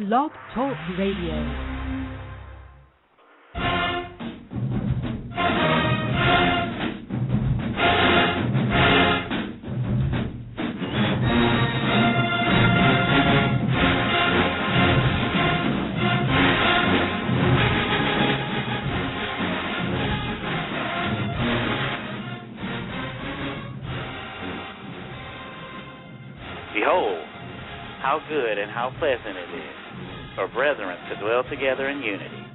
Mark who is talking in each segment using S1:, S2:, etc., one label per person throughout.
S1: Blog Talk Radio.
S2: Behold, how good and how pleasant it is for brethren to dwell together in unity.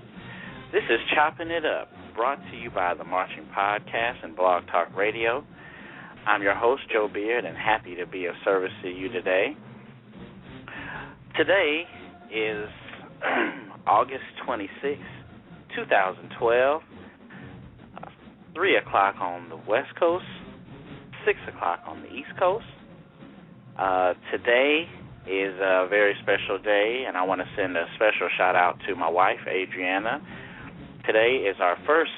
S2: This is Choppin It Up, brought to you by the Marching Podcast and Blog Talk Radio. I'm your host, Joe Beard, and happy to be of service to you today. Today is August 26, 2012, 3 o'clock on the West Coast, 6 o'clock on the East Coast. Today is a very special day, and I want to send a special shout-out to my wife, Adriana. Today is our first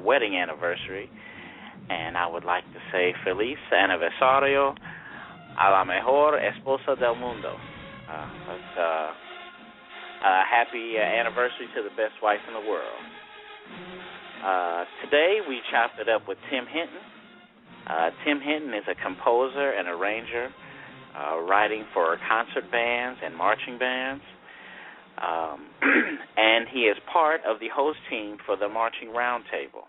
S2: wedding anniversary, and I would like to say Feliz Aniversario a la mejor esposa del mundo. Happy anniversary to the best wife in the world. Today we chopped it up with Tim Hinton. Tim Hinton is a composer and arranger, writing for concert bands and marching bands. And he is part of the host team for the Marching Roundtable.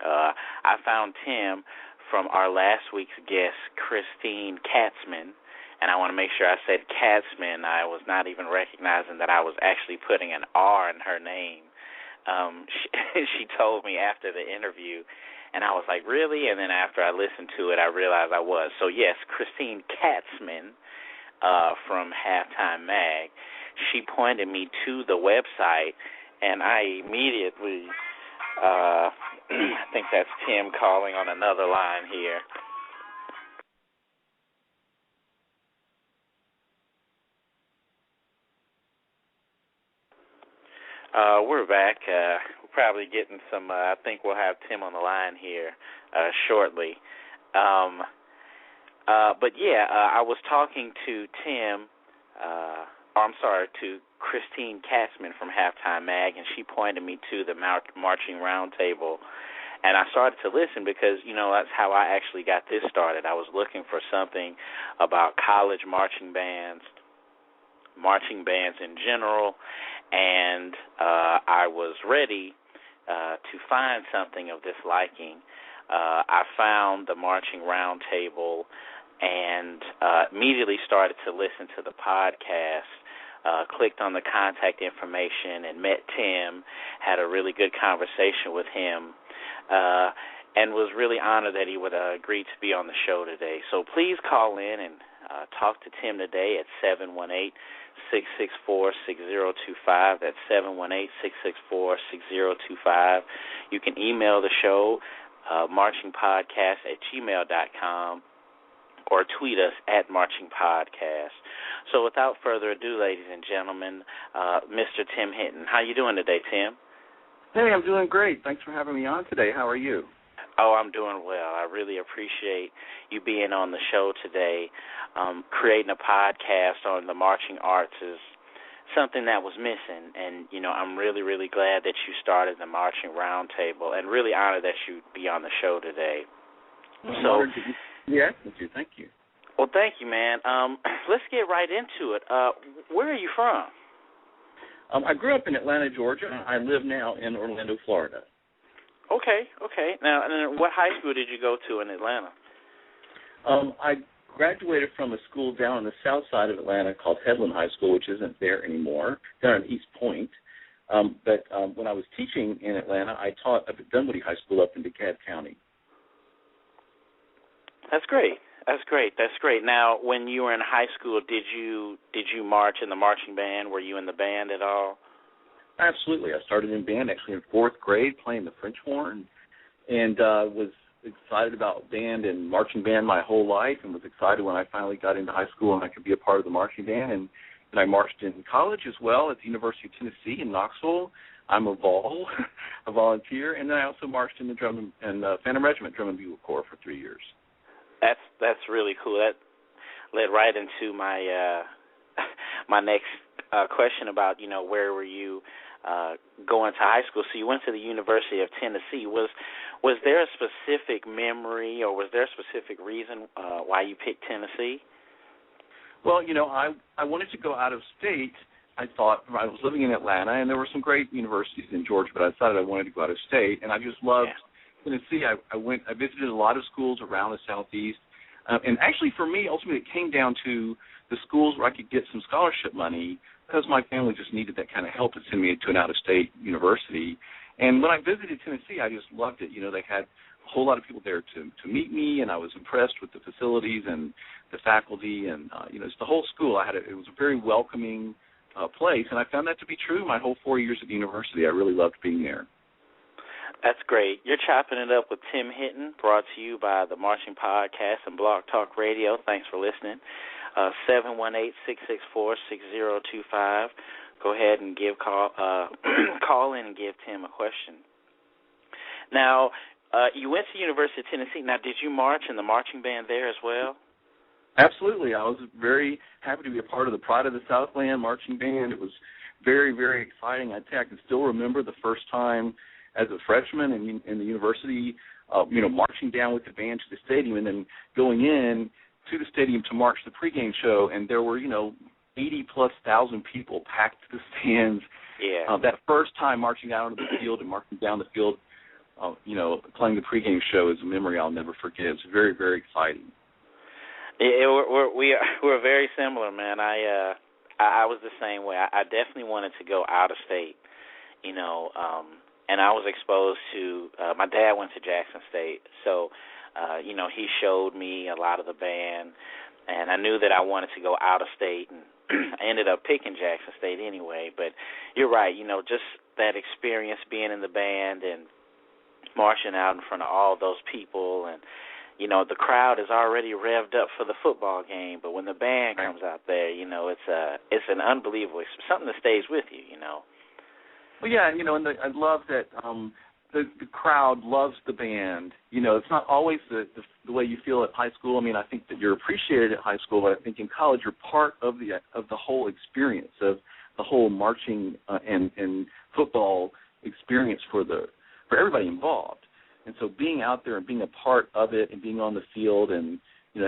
S2: I found Tim from our last week's guest, Christine Katzman, and I want to make sure I said Katzman. I was not even recognizing that I was actually putting an R in her name. She told me after the interview, and I was like, really? And then after I listened to it, I realized I was. So, yes, Christine Katzman from Halftime Mag, she pointed me to the website, and I immediately, I think that's Tim calling on another line here. We're back. Probably getting some, I think we'll have Tim on the line here shortly. But yeah, I was talking to to Christine Katzman from Halftime Mag, and she pointed me to the Marching Roundtable. And I started to listen because, you know, that's how I actually got this started. I was looking for something about college marching bands in general, and I was ready to find something of this liking. I found the Marching Roundtable and immediately started to listen to the podcast, clicked on the contact information and met Tim, had a really good conversation with him, and was really honored that he would agree to be on the show today. So please call in and talk to Tim today at 718-664-6025. That's 718-664-6025. You can email the show, marchingpodcast@gmail.com, or tweet us at Marching Podcast. So without further ado, ladies and gentlemen, Mr. Tim Hinton. How you doing today, Tim?
S3: Hey, I'm doing great. Thanks for having me on today. How are you?
S2: Oh, I'm doing well. I really appreciate you being on the show today. Creating a podcast on the marching arts is something that was missing, and, you know, I'm really, really glad that you started the Marching Roundtable, and really honored that you'd be on the show today.
S3: Yes, thank you.
S2: Well, thank you, man. Let's get right into it. Where are you from?
S3: I grew up in Atlanta, Georgia. I live now in Orlando, Florida.
S2: Okay. Now, and then what high school did you go to in Atlanta?
S3: I graduated from a school down on the south side of Atlanta called Headland High School, which isn't there anymore, down in East Point. But when I was teaching in Atlanta, I taught up at Dunwoody High School up in DeKalb County.
S2: That's great. Now, when you were in high school, did you march in the marching band? Were you in the band at all?
S3: Absolutely. I started in band actually in fourth grade playing the French horn, and was excited about band and marching band my whole life, and was excited when I finally got into high school and I could be a part of the marching band. And I marched in college as well at the University of Tennessee in Knoxville. I'm a volunteer, and then I also marched in the Phantom Regiment Drum and Bugle Corps for 3 years.
S2: That's really cool. That led right into my my next question about, where were you going to high school? So you went to the University of Tennessee. Was there a specific memory or was there a specific reason why you picked Tennessee?
S3: Well, I wanted to go out of state. I thought I was living in Atlanta, and there were some great universities in Georgia, but I decided I wanted to go out of state, and I just loved Tennessee. I visited a lot of schools around the Southeast, and actually for me, ultimately, it came down to the schools where I could get some scholarship money because my family just needed that kind of help to send me to an out-of-state university. And when I visited Tennessee, I just loved it. They had a whole lot of people there to meet me, and I was impressed with the facilities and the faculty, and it's the whole school. It was a very welcoming place, and I found that to be true my whole 4 years at the university. I really loved being there.
S2: That's great. You're chopping it up with Tim Hinton, brought to you by the Marching Podcast and Blog Talk Radio. Thanks for listening. 718-664-6025. Go ahead and call in and give Tim a question. Now, you went to the University of Tennessee. Now, did you march in the marching band there as well?
S3: Absolutely. I was very happy to be a part of the Pride of the Southland marching band. It was very, very exciting. I can still remember the first time as a freshman in the university, marching down with the band to the stadium and then going in to the stadium to march the pregame show, and there were, 80-plus thousand people packed to the stands.
S2: Yeah.
S3: That first time marching out onto the field and marching down the field, playing the pregame show is a memory I'll never forget. It's very, very exciting.
S2: We're very similar, man. I was the same way. I definitely wanted to go out of state, and I was exposed to. My dad went to Jackson State, so he showed me a lot of the band, and I knew that I wanted to go out of state, and I ended up picking Jackson State anyway. But you're right, just that experience being in the band and marching out in front of all those people and. The crowd is already revved up for the football game, but when the band comes out there, it's an unbelievable something that stays with you,
S3: Well, yeah, and I love that the crowd loves the band. It's not always the way you feel at high school. I mean, I think that you're appreciated at high school, but I think in college you're part of the whole experience of the whole marching and football experience for everybody involved. And so being out there and being a part of it and being on the field and,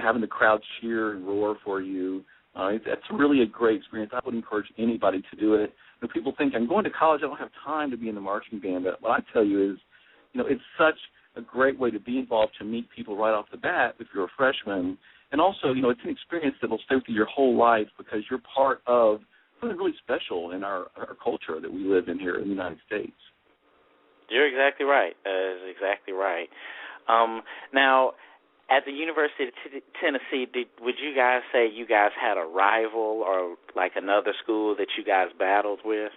S3: having the crowd cheer and roar for you, that's really a great experience. I would encourage anybody to do it. People think, I'm going to college, I don't have time to be in the marching band. But what I tell you is, it's such a great way to be involved, to meet people right off the bat if you're a freshman. And also, it's an experience that will stay with you your whole life because you're part of something really special in our culture that we live in here in the United States.
S2: You're exactly right. That's exactly right. Now, at the University of Tennessee, would you guys say you guys had a rival or like another school that you guys battled with?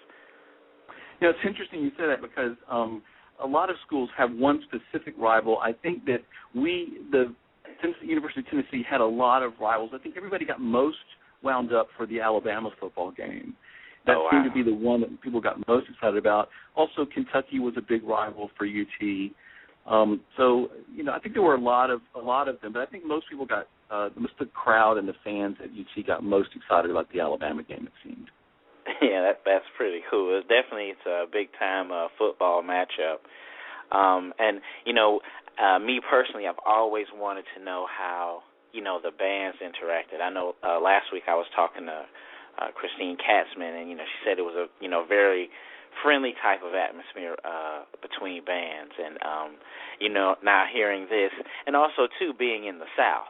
S3: It's interesting you say that because a lot of schools have one specific rival. I think that the University of Tennessee had a lot of rivals. I think everybody got most wound up for the Alabama football game. That seemed to be the one that people got most excited about. Also, Kentucky was a big rival for UT. So, I think there were a lot of them, but I think most people got the crowd and the fans at UT got most excited about the Alabama game, it seemed.
S2: Yeah, that's pretty cool. It's a big-time football matchup. And, me personally, I've always wanted to know how, the bands interacted. I know last week I was talking to Christine Katzman, and, she said it was a, very friendly type of atmosphere between bands. And, now hearing this, and also, too, being in the South,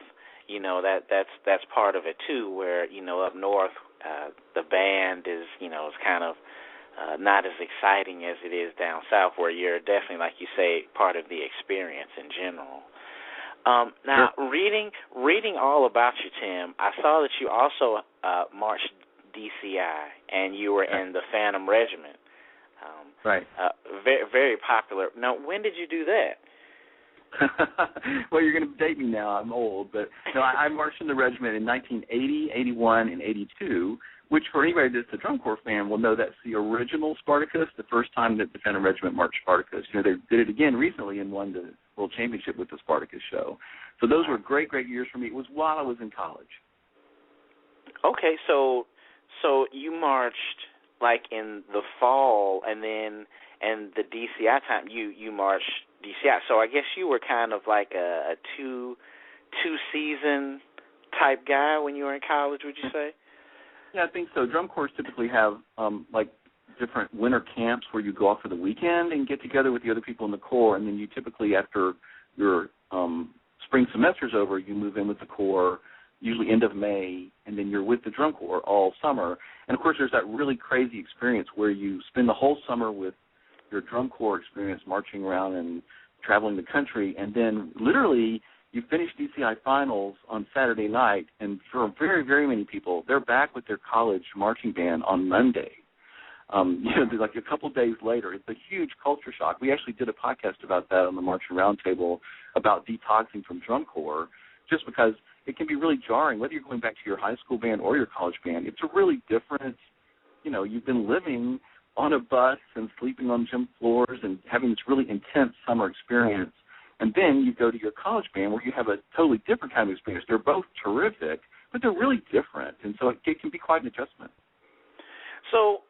S2: that's part of it, too, where, up north, the band is, is kind of not as exciting as it is down south, where you're definitely, like you say, part of the experience in general. Now,
S3: sure.
S2: reading all about you, Tim, I saw that you also marched DCI, and you were in the Phantom Regiment.
S3: Right.
S2: Very, very popular. Now, when did you do that?
S3: Well, you're going to date me now. I'm old. But no, I marched in the regiment in 1980, 81, and 82, which for anybody that's a drum corps fan will know that's the original Spartacus, the first time that the Phantom Regiment marched Spartacus. They did it again recently and won the World Championship with the Spartacus show. So those were great, great years for me. It was while I was in college.
S2: Okay, so So you marched like in the fall, and then and the DCI time you marched DCI. So I guess you were kind of like a two season type guy when you were in college, would you say?
S3: Yeah, I think so. Drum corps typically have like different winter camps where you go off for the weekend and get together with the other people in the corps, and then you typically, after your spring semester's over, you move in with the corps, usually end of May, and then you're with the drum corps all summer. And, of course, there's that really crazy experience where you spend the whole summer with your drum corps experience marching around and traveling the country, and then literally you finish DCI finals on Saturday night, and for very, very many people, they're back with their college marching band on Monday. Like a couple days later. It's a huge culture shock. We actually did a podcast about that on the Marching Roundtable about detoxing from drum corps, just because it can be really jarring, whether you're going back to your high school band or your college band. It's a really different, you've been living on a bus and sleeping on gym floors and having this really intense summer experience, and then you go to your college band where you have a totally different kind of experience. They're both terrific, but they're really different, and so it can be quite an adjustment.
S2: So,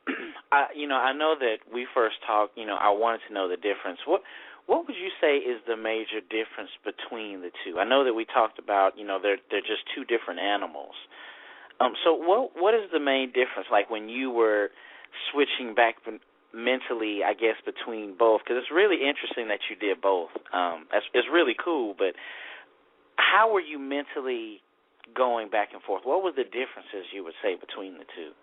S2: I know that we first talked, I wanted to know the difference. What would you say is the major difference between the two? I know that we talked about, they're just two different animals. So what is the main difference, like when you were switching back mentally, I guess, between both? Because it's really interesting that you did both. It's really cool, but how were you mentally going back and forth? What were the differences, you would say, between the two?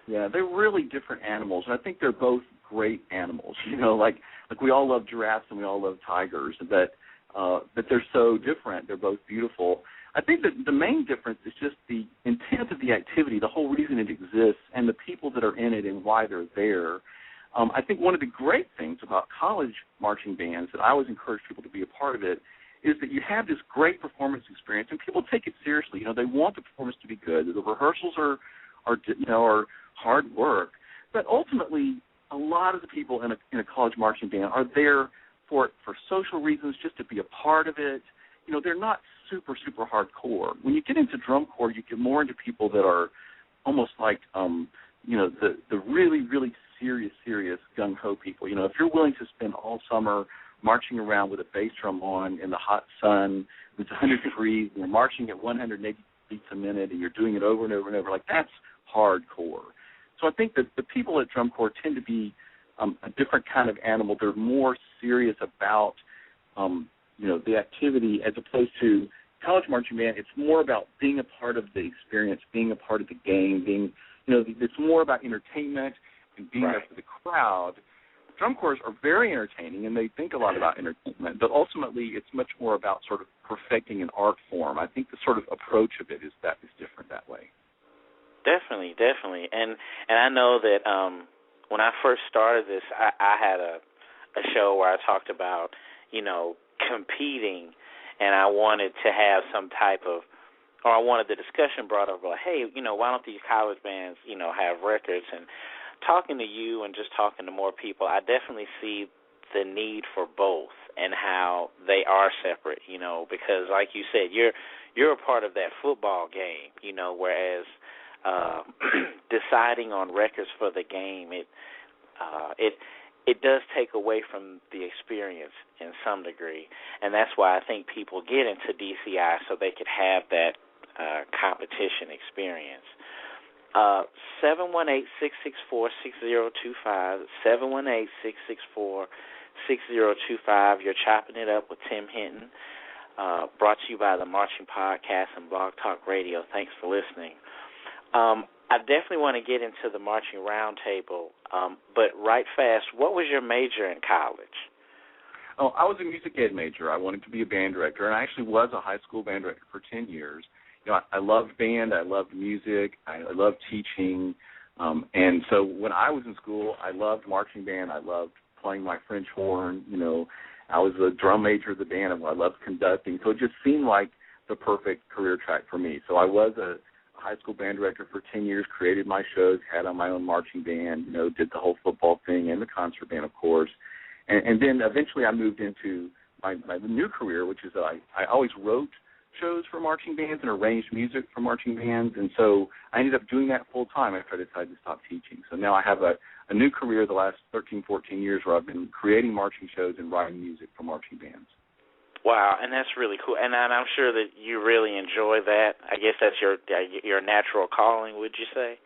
S3: Yeah, they're really different animals, and I think they're both great animals. Like we all love giraffes and we all love tigers, but they're so different. They're both beautiful. I think that the main difference is just the intent of the activity, the whole reason it exists, and the people that are in it and why they're there. I think one of the great things about college marching bands that I always encourage people to be a part of it is that you have this great performance experience, and people take it seriously. They want the performance to be good. The rehearsals are hard work, but ultimately, a lot of the people in a college marching band are there for social reasons, just to be a part of it. They're not super hardcore. When you get into drum corps, you get more into people that are almost like the really serious gung ho people. If you're willing to spend all summer marching around with a bass drum on in the hot sun, it's 100 degrees, and you're marching at 180 beats a minute, and you're doing it over and over and over, like that's hardcore. So I think that the people at drum corps tend to be a different kind of animal. They're more serious about, the activity, as opposed to college marching band. It's more about being a part of the experience, being a part of the game, it's more about entertainment and being there for the crowd. Drum corps are very entertaining, and they think a lot about entertainment, but ultimately it's much more about sort of perfecting an art form. I think the sort of approach of it is different that way. Definitely.
S2: And I know that when I first started this, I had a show where I talked about, competing, and I wanted to have I wanted the discussion brought up, like, hey, why don't these college bands, have records? And talking to you and just talking to more people, I definitely see the need for both and how they are separate, because like you said, you're a part of that football game, whereas deciding on records for the game, it does take away from the experience in some degree, and that's why I think people get into DCI so they could have that competition experience. 718-664-6025, 718-664-6025. You're Chopping It Up with Tim Hinton, brought to you by the Marching Podcast and Blog Talk Radio. Thanks for listening. I definitely want to get into the Marching Roundtable, but right fast, what was your major in college?
S3: Oh, I was a music ed major. I wanted to be a band director, and I actually was a high school band director for 10 years. I loved band, I loved music, I loved teaching, and so when I was in school, I loved marching band, I loved playing my French horn, I was a drum major of the band, and I loved conducting, so it just seemed like the perfect career track for me. So I was a high school band director for 10 years, created my shows, had on my own marching band, did the whole football thing and the concert band, of course. And then eventually I moved into my new career, which is I always wrote shows for marching bands and arranged music for marching bands, and so I ended up doing that full time after I decided to stop teaching. So now I have a new career the last 13, 14 years where I've been creating marching shows and writing music for marching bands.
S2: Wow, and that's really cool. And I'm sure that you really enjoy that. I guess that's your natural calling, would you say?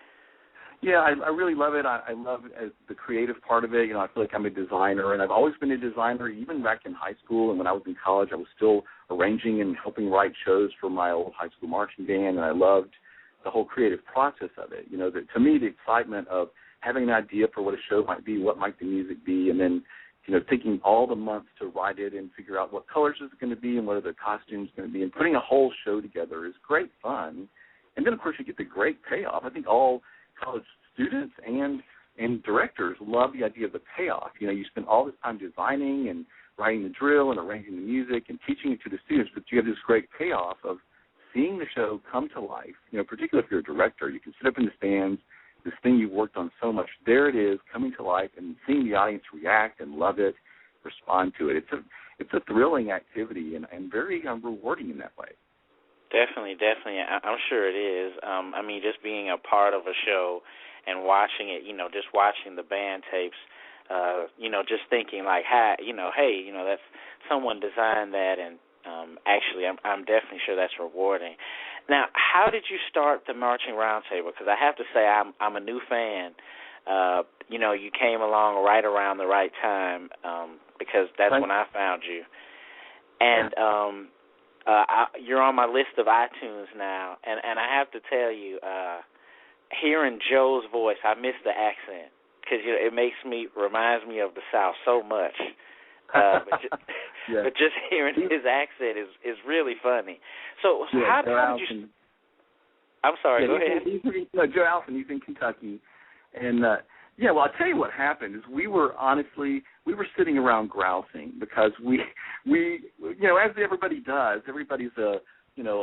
S3: Yeah, I really love it. I love the creative part of it. You know, I feel like I'm a designer, and I've always been a designer. Even back in high school and when I was in college, I was still arranging and helping write shows for my old high school marching band, and I loved the whole creative process of it. You know, to me, the excitement of having an idea for what a show might be, what might the music be, and then, you know, taking all the months to write it and figure out what colors is going to be and what are the costumes going to be, and putting a whole show together is great fun. And then, of course, you get the great payoff. I think all college students and directors love the idea of the payoff. You know, you spend all this time designing and writing the drill and arranging the music and teaching it to the students, but you have this great payoff of seeing the show come to life. You know, particularly if you're a director, you can sit up in the stands, this thing you've worked on so much, there it is coming to life, and seeing the audience react and love it, respond to it. It's a thrilling activity and very rewarding in that way.
S2: Definitely. I'm sure it is. I mean, just being a part of a show and watching it, you know, just watching the band tapes, you know, just thinking like, hey, that's someone designed that, and actually, I'm definitely sure that's rewarding. Now, how did you start the Marching Roundtable? Because I have to say, I'm a new fan. You know, you came along right around the right time, because that's when I found you, and you're on my list of iTunes now, and I have to tell you, hearing Joe's voice, I miss the accent because it reminds me of the South so much. But just hearing his accent is really funny. So how did you? I'm sorry. Go ahead.
S3: Joe Alfin, he's in Kentucky, and well, I'll tell you what happened is we were sitting around grousing because we you know, as everybody does, everybody's a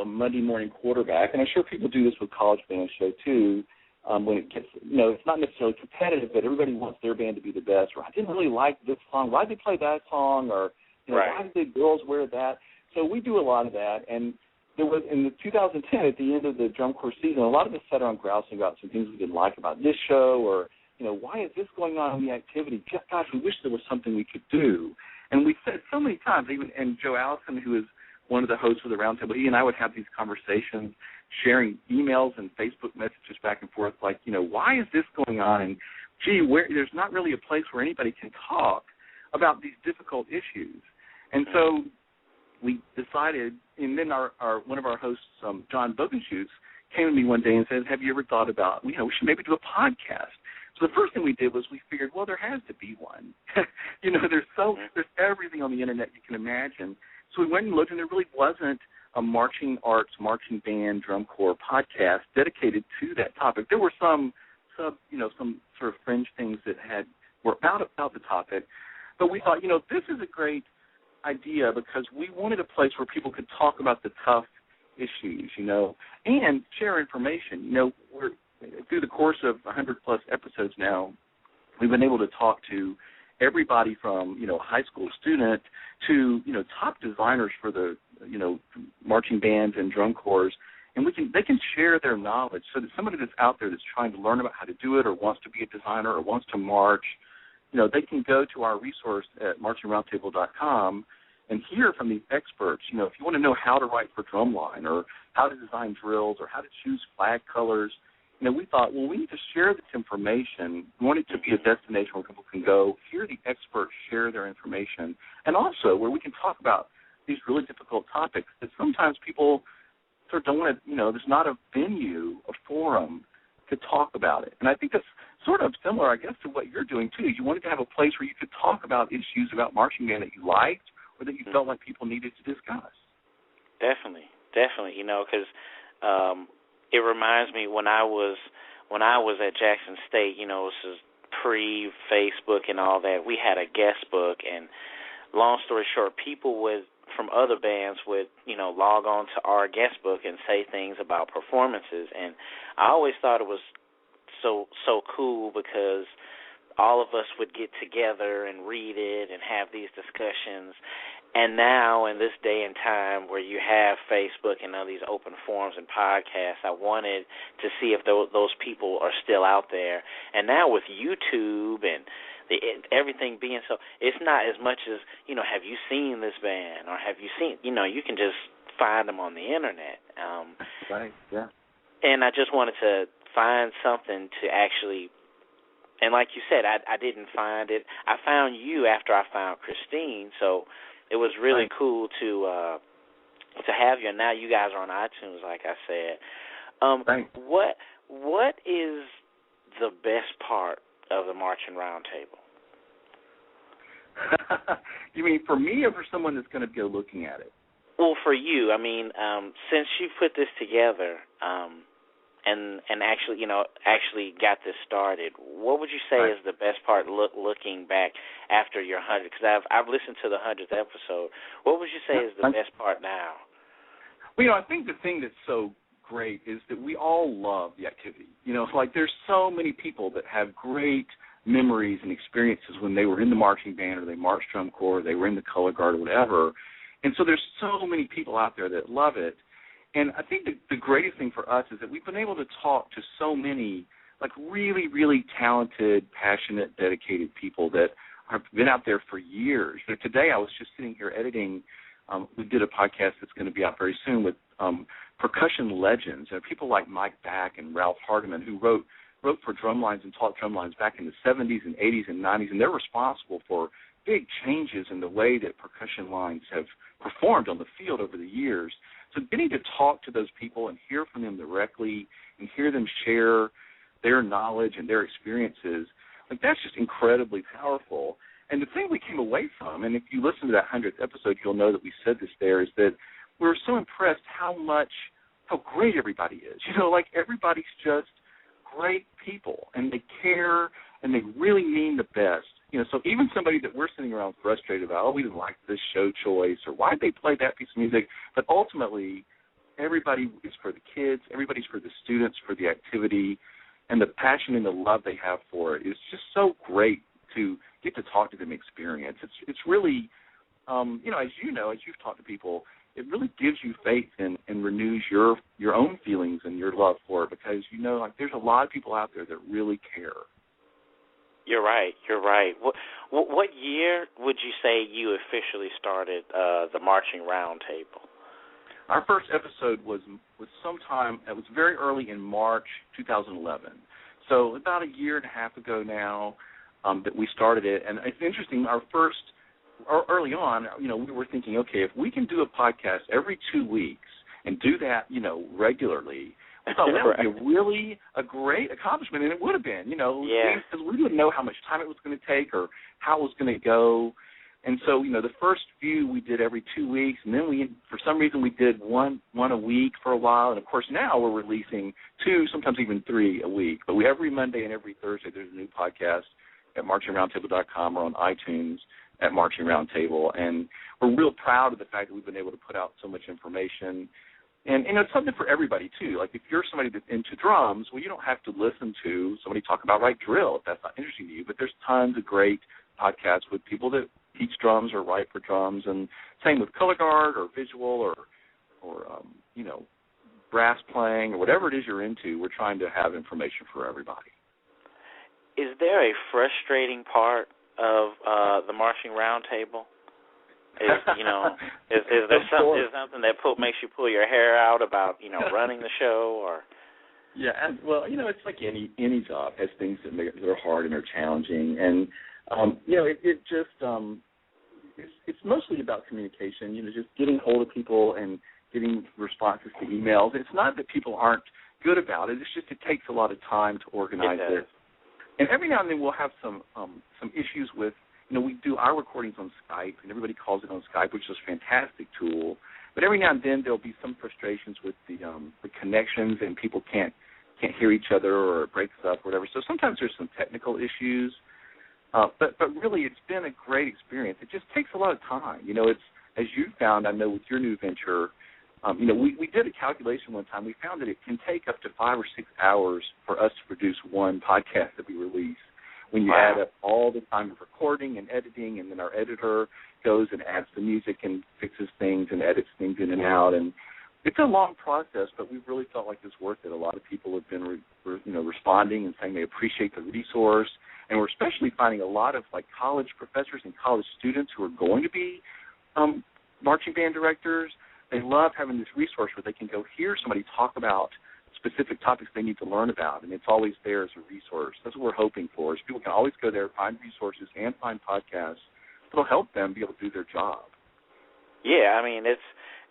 S3: Monday morning quarterback, and I'm sure people do this with college band show too. When it gets, you know, it's not necessarily competitive, but everybody wants their band to be the best. Or I didn't really like this song. Why did they play that song? Or why did the girls wear that? So we do a lot of that. And there was in the 2010, at the end of the drum corps season, a lot of us sat around grousing about some things we didn't like about this show, or why is this going on in the activity? Gosh, we wish there was something we could do. And we said so many times, and Joe Allison, who is one of the hosts of the Roundtable, he and I would have these conversations, sharing emails and Facebook messages back and forth, like, why is this going on? And, there's not really a place where anybody can talk about these difficult issues. And so we decided, and then our one of our hosts, John Bogenschutz, came to me one day and said, have you ever thought about, we should maybe do a podcast? So the first thing we did was we figured, well, there has to be one. There's everything on the internet you can imagine. So we went and looked, and there really wasn't a marching arts, marching band, drum corps podcast dedicated to that topic. There were some sort of fringe things that were about the topic, but we thought, this is a great idea because we wanted a place where people could talk about the tough issues, and share information. We're through the course of 100+ episodes now, we've been able to talk to everybody from, high school student to, top designers for the, marching bands and drum corps, and they can share their knowledge so that somebody that's out there that's trying to learn about how to do it or wants to be a designer or wants to march, they can go to our resource at marchingroundtable.com and hear from these experts. If you want to know how to write for drumline or how to design drills or how to choose flag colors, we thought, well, we need to share this information. We want it to be a destination where people can go, hear the experts share their information, and also where we can talk about these really difficult topics that sometimes people sort of don't want to, there's not a venue, a forum to talk about it. And I think that's sort of similar, I guess, to what you're doing, too. You wanted to have a place where you could talk about issues about marching band that you liked or that you felt like people needed to discuss. Definitely,
S2: because it reminds me when I was at Jackson State, this is pre-Facebook and all that, we had a guest book, and long story short, people from other bands would, log on to our guest book and say things about performances, and I always thought it was so cool because all of us would get together and read it and have these discussions, And now, in this day and time where you have Facebook and all these open forums and podcasts, I wanted to see if those people are still out there. And now with YouTube and everything being so, it's not as much as, have you seen this band, or have you seen, you can just find them on the Internet.
S3: Right, yeah.
S2: And I just wanted to find something to actually, and like you said, I didn't find it. I found you after I found Christine, so it was really cool to have you. And now you guys are on iTunes, like I said. What is the best part of the Marching Roundtable?
S3: You mean for me or for someone that's going to go looking at it?
S2: Well, for you. I mean, since you put this together and actually got this started, what would you say is the best part looking back after your 100th? Because I've listened to the 100th episode. What would you say is the best part now?
S3: Well, I think the thing that's so great is that we all love the activity. There's so many people that have great memories and experiences when they were in the marching band, or they marched drum corps, or they were in the color guard, or whatever. And so there's so many people out there that love it. And I think the greatest thing for us is that we've been able to talk to so many, really, really talented, passionate, dedicated people that have been out there for years. Today I was just sitting here editing. We did a podcast that's going to be out very soon with percussion legends, people like Mike Back and Ralph Hardiman, who wrote for drumlines and taught drumlines back in the 70s and 80s and 90s, and they're responsible for big changes in the way that percussion lines have performed on the field over the years. So getting to talk to those people and hear from them directly and hear them share their knowledge and their experiences, that's just incredibly powerful. And the thing we came away from, and if you listen to that 100th episode, you'll know that we said this there, is that we were so impressed how great everybody is. Everybody's just great people, and they care, and they really mean the best. So even somebody that we're sitting around frustrated about, we didn't like this show choice, or why did they play that piece of music, but ultimately everybody is for the kids, everybody's for the students, for the activity, and the passion and the love they have for it is just so great to get to talk to them experience. It's really, as you've talked to people, it really gives you faith and renews your own feelings and your love for it, because there's a lot of people out there that really care.
S2: You're right. What year would you say you officially started the Marching Roundtable?
S3: Our first episode was sometime, it was very early in March 2011. So about a year and a half ago now that we started it. And it's interesting, early on, we were thinking, okay, if we can do a podcast every 2 weeks and do that, regularly, I thought that would be really a great accomplishment, and it would have been, because we didn't know how much time it was going to take or how it was going to go. And so, the first few we did every 2 weeks, and then for some reason, we did one a week for a while. And, of course, now we're releasing 2, sometimes even 3 a week. But every Monday and every Thursday, there's a new podcast at marchingroundtable.com or on iTunes at Marching Roundtable. And we're real proud of the fact that we've been able to put out so much information. And it's something for everybody, too. If you're somebody that's into drums, you don't have to listen to somebody talk about right drill if that's not interesting to you. But there's tons of great podcasts with people that teach drums or write for drums, and same with color guard or visual or brass playing or whatever it is you're into. We're trying to have information for everybody.
S2: Is there a frustrating part of the Marching Roundtable? Is there something that makes you pull your hair out about running the show, or?
S3: Yeah, well, it's like any job has things that are hard and are challenging, and it's mostly about communication. Just getting hold of people and getting responses to emails. It's not that people aren't good about it. It's just it takes a lot of time to organize it. And every now and then we'll have some issues with. We do our recordings on Skype, and everybody calls it on Skype, which is a fantastic tool. But every now and then there'll be some frustrations with the connections, and people can't hear each other, or it breaks up, or whatever. So sometimes there's some technical issues. But really, it's been a great experience. It just takes a lot of time. It's, as you found, I know with your new venture, we did a calculation one time. We found that it can take up to 5 or 6 hours for us to produce one podcast that we release, when you add up all the time of recording and editing, and then our editor goes and adds the music and fixes things and edits things in and out. And it's a long process, but we really felt like it's worth it. A lot of people have been responding and saying they appreciate the resource. And we're especially finding a lot of like college professors and college students who are going to be marching band directors. They love having this resource where they can go hear somebody talk about specific topics they need to learn about, and it's always there as a resource. That's what we're hoping for, is people can always go there, find resources, and find podcasts that'll help them be able to do their job.
S2: Yeah, I mean, it's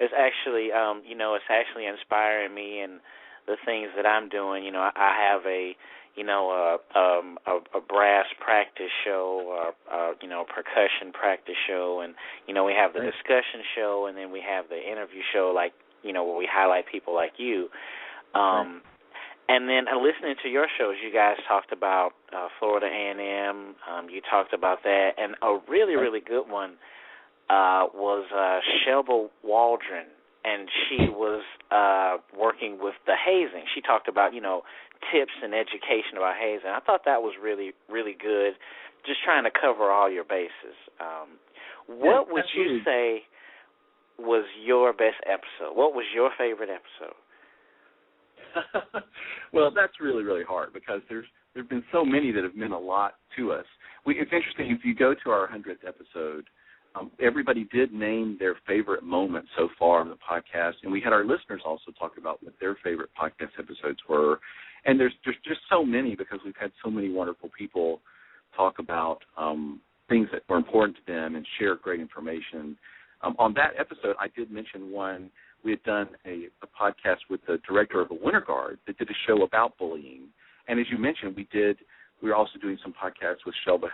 S2: actually, it's actually inspiring me and the things that I'm doing. You know, I have a brass practice show, percussion practice show, and, we have the discussion show, and then we have the interview show, like, where we highlight people like you. And then listening to your shows, you guys talked about Florida A&M. You talked about that. And a really, really good one was Shelba Waldron, and she was working with the hazing. She talked about, tips and education about hazing. I thought that was really, really good, just trying to cover all your bases. What would you say was your best episode? What was your favorite episode?
S3: Well, that's really, really hard because there have been so many that have meant a lot to us. It's interesting, if you go to our 100th episode, everybody did name their favorite moment so far in the podcast, and we had our listeners also talk about what their favorite podcast episodes were. And there's just so many because we've had so many wonderful people talk about things that were important to them and share great information. On that episode, I did mention one. We had done a podcast with the director of the Winter Guard that did a show about bullying. And as you mentioned, we were also doing some podcasts with Shelba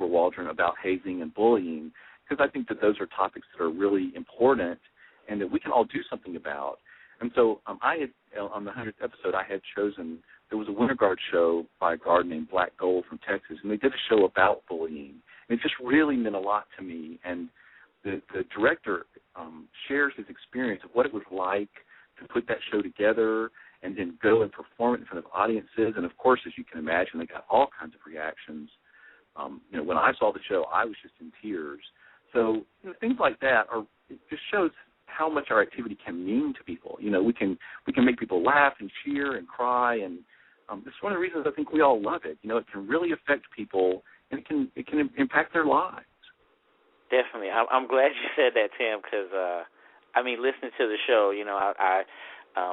S3: Waldron about hazing and bullying, because I think that those are topics that are really important and that we can all do something about. And so I had, on the 100th episode, I had chosen, there was a Winter Guard show by a guard named Black Gold from Texas, and they did a show about bullying. And it just really meant a lot to me. And the director shares his experience of what it was like to put that show together and then go and perform it in front of audiences. And, of course, as you can imagine, they got all kinds of reactions. When I saw the show, I was just in tears. So things like that it just shows how much our activity can mean to people. We can make people laugh and cheer and cry, and it's one of the reasons I think we all love it. It can really affect people, and it can impact their lives.
S2: Definitely. I'm glad you said that, Tim, because, listening to the show, I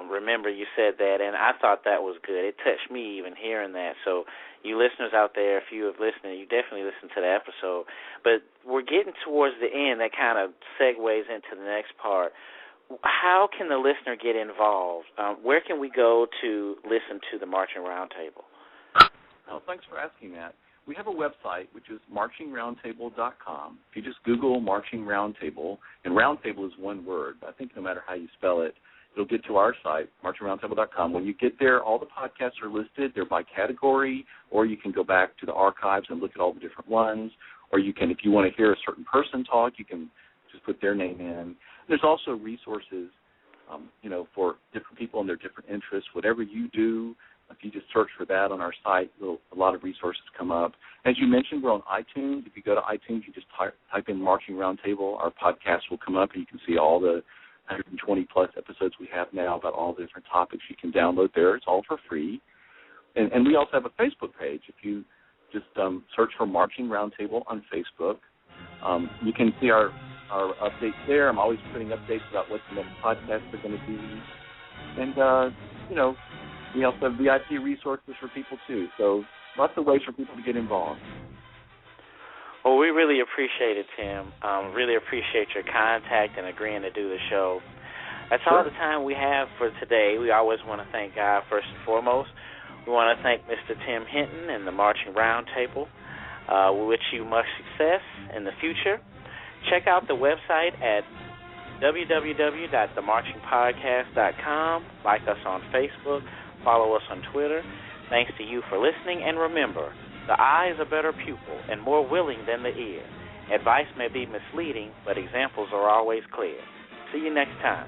S2: remember you said that, and I thought that was good. It touched me even hearing that. So you listeners out there, if you have listened, you definitely listened to the episode. But we're getting towards the end. That kind of segues into the next part. How can the listener get involved? Where can we go to listen to the Marching Roundtable?
S3: Oh, thanks for asking that. We have a website, which is marchingroundtable.com. If you just Google Marching Roundtable, and roundtable is one word, I think no matter how you spell it, it'll get to our site, marchingroundtable.com. When you get there, all the podcasts are listed. They're by category, or you can go back to the archives and look at all the different ones, or you can, if you want to hear a certain person talk, you can just put their name in. There's also resources, for different people and their different interests. Whatever you do, if you just search for that on our site, a lot of resources come up. As you mentioned, we're on iTunes. If you go to iTunes, you just type in Marching Roundtable. Our podcast will come up, and you can see all the 120-plus episodes we have now about all the different topics. You can download there. It's all for free. And we also have a Facebook page. If you just search for Marching Roundtable on Facebook, you can see our updates there. I'm always putting updates about what the next podcasts are going to be. And, we also have VIP resources for people, too. So lots of ways for people to get involved.
S2: Well, we really appreciate it, Tim. Really appreciate your contact and agreeing to do the show. That's all the time we have for today. We always want to thank God first and foremost. We want to thank Mr. Tim Hinton and the Marching Roundtable. We wish you much success in the future. Check out the website at www.themarchingpodcast.com. Like us on Facebook. Follow us on Twitter. Thanks to you for listening. And remember, the eye is a better pupil and more willing than the ear. Advice may be misleading, but examples are always clear. See you next time.